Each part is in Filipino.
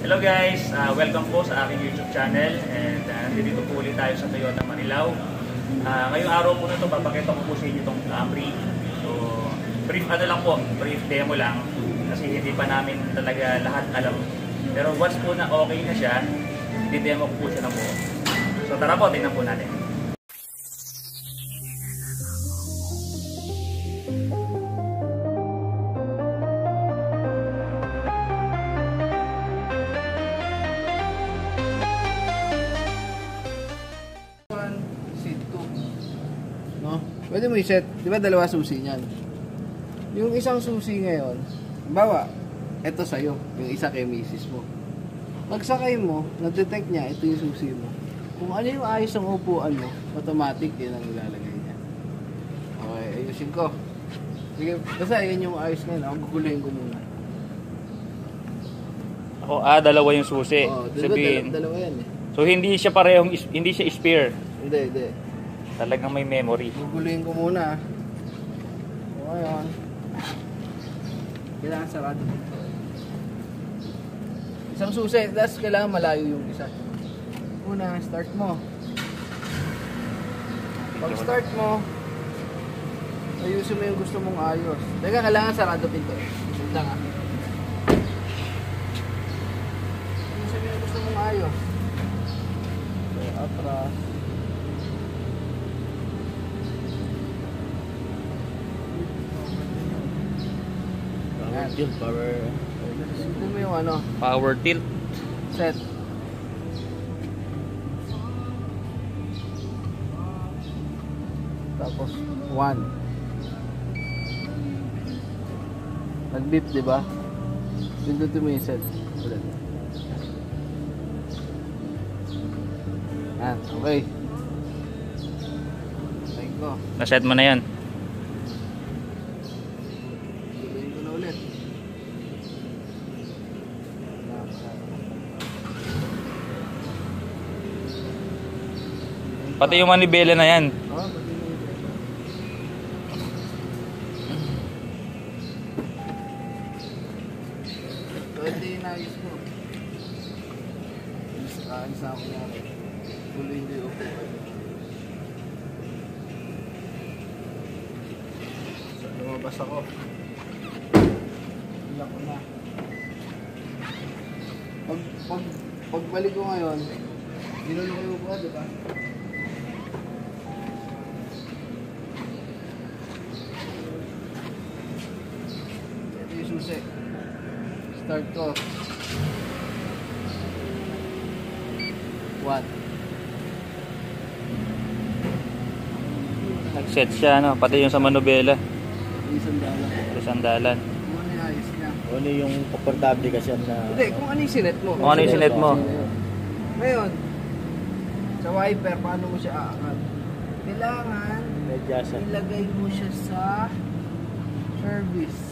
Hello guys, welcome po sa aking YouTube channel and nandito po ulit tayo sa Toyota Marilao. Ngayong araw po na ito, papakita ko po sa inyo itong brief. So, brief lang po, brief demo lang kasi hindi pa namin talaga lahat alam. Pero once po na okay na siya, di-demo ko po siya na po. So tara po, tingnan po natin. Pwede mo i-set, di ba dalawa susi niyan? Yung isang susi ngayon, bawa, ito sa'yo, yung isa kay misis mo. Pagsakay mo, na-detect niya, ito yung susi mo. Kung ano yung ayos ng upuan mo, automatic yun ang ilalagay niya. Okay, ayusin ko. Sige, basta yan yung ayos ngayon, ako guguluhin ko muna. Ako, dalawa yung susi. Sabihin. Dalawa yan eh. So hindi siya parehong, hindi siya spare. Hindi. Talagang may memory. Guguluhin ko muna. So, ngayon. Kailangan sarado dito. Isang susi, tapos kailangan malayo yung isa. Una, start mo. Pag start mo, ayusin mo yung gusto mong ayos. Teka, kailangan sarado pinto. Isa nga. Ayusin mo yung gusto mong ayos. So, atras. Tilt, power. Ito mo yung ano? Power tilt. Set. Tapos 1. Nag-beep, di ba? Pindutin mo yung set. Ulit. Yan, okay. Thank you. Na-set mo na yan. Pati yung manibela na yan. Oo, pati yung manibela. So, ito yung nais ko. Kaalis na ako nga rin. Tuloy hindi upo. So, lumabas ako. Ilang ko na. Pagbalik ko ngayon, ginulo ko yung upo, diba? Susi. Start ko. 1. Nag-set siya, no? Pati yung sa manubela. Sandalan. Sa sandalan. Kung ano yung ayos niya. Ano yung komportable kasi na... Hindi, kung ano yung sinet mo. Kung ano yung sinet mo. Ngayon, sa wiper, paano mo siya aangat? Kailangan ilagay mo siya sa service.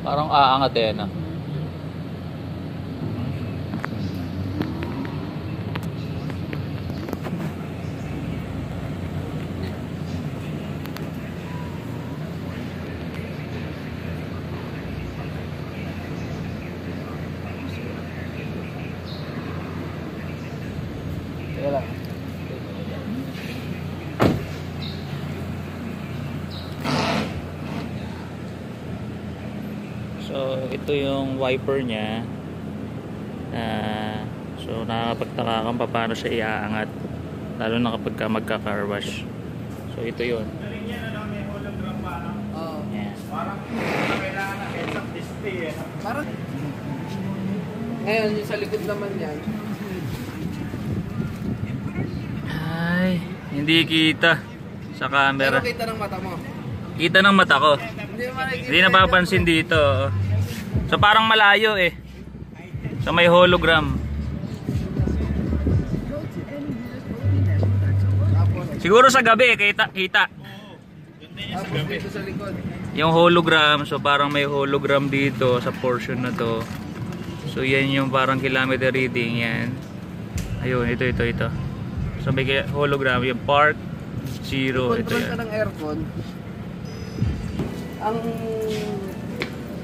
Parang aangat eh, no? Teka lang. So, ito yung wiper niya. So, nakakapagtaka kang paano siya iaangat. Lalo na kapag magka-car wash. So, ito yun. Yan. Parang kailangan na heads-up display eh. Parang ngayon, yung sa likod naman yan. Ay, hindi kita sa camera. Pero kita ng mata mo. Kita ng mata ko. Hindi napapansin dito. So parang malayo eh. So may hologram. Siguro sa gabi kita. Tapos dito sa likod. Yung hologram, so parang may hologram dito sa portion na to. So yan yung parang kilometer reading yan. Ayun, ito. So may hologram yung park 0 ito Control ka yan. ng aircon. Ang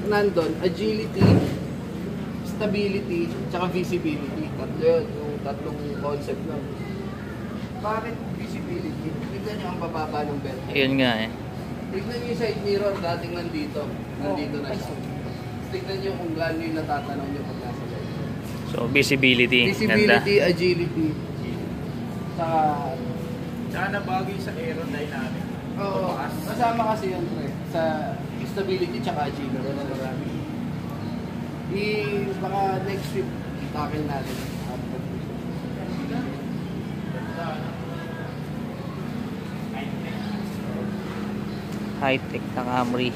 nandun, agility, stability, tsaka visibility. Tatlo yun, yung tatlong concept lang. Bakit visibility? Tignan nyo ang bababa ng belt. Ayun nga eh. Tignan nyo yung side mirror, dating nandito. Nandito na siya. Tignan nyo kung gaano yung natatanaw nyo pag nasa side. So visibility, ganda. Visibility, agility. Tsaka nabagay sa aerodynamic. Oo, kasama kasi yun pre. Sa stability tsaka agility. Baka next week, tackle natin. High-tech na Camry.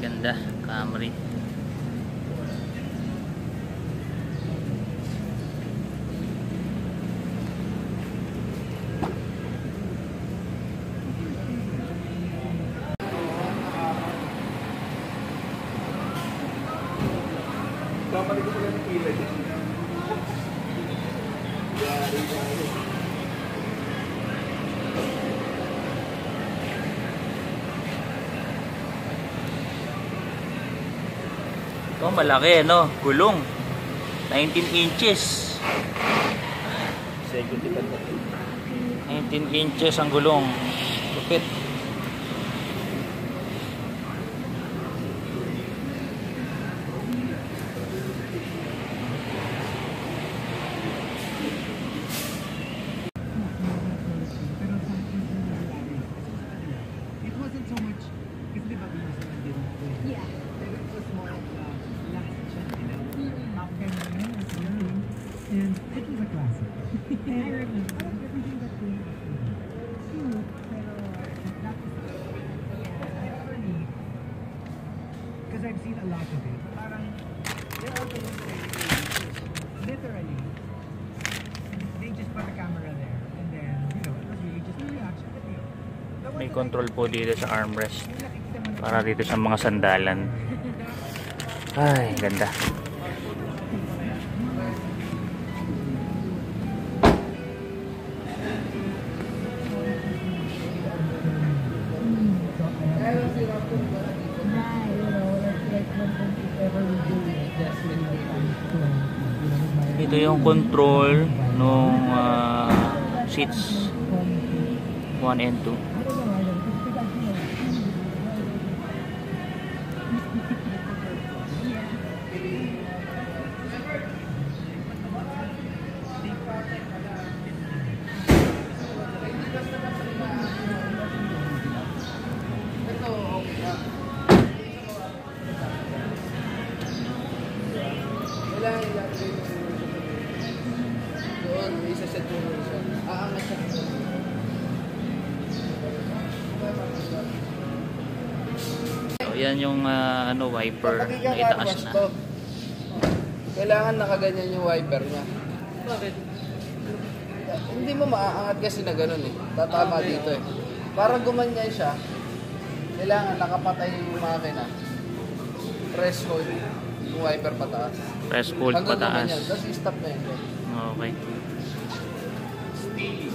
Ganda, Camry. Kapalik ko lang ng kilay. Ito malaki no, gulong. 19 inches. 19 inches ang gulong. Lupit. It wasn't so much, kasi di ba binusunan din ito eh. Yeah. Pero it was more of the last channel. Top 10 naman as well. And it was a classic. I remember. Parang everything that came after that. Cute, pero that was for me, because I've seen a lot of it. Parang, they're all the ones that literally, they just put a camera there. And then, you know, it was really just a reaction video. The one May that I control po dito sa armrest. yung nakikita mo na Para dito sa mga sandalan. Ay, ganda. Ito yung control nung seats 1 and 2. Kailangan ilagay mo doon, isa-set mo mo siya. Aangat siya. So, yan yung wiper Kapag na itaas ika-carwash na. to, kailangan nakaganyan yung wiper niya. Bakit? Hindi mo maaangat kasi na ganun eh. Tatama dito eh. Para gumanyan siya, kailangan nakapatay yung makina. press hold, yung wiper pataas. Press hold Hanggang naman pataas. yan, tapos i-stop na yan. Okay. Steady.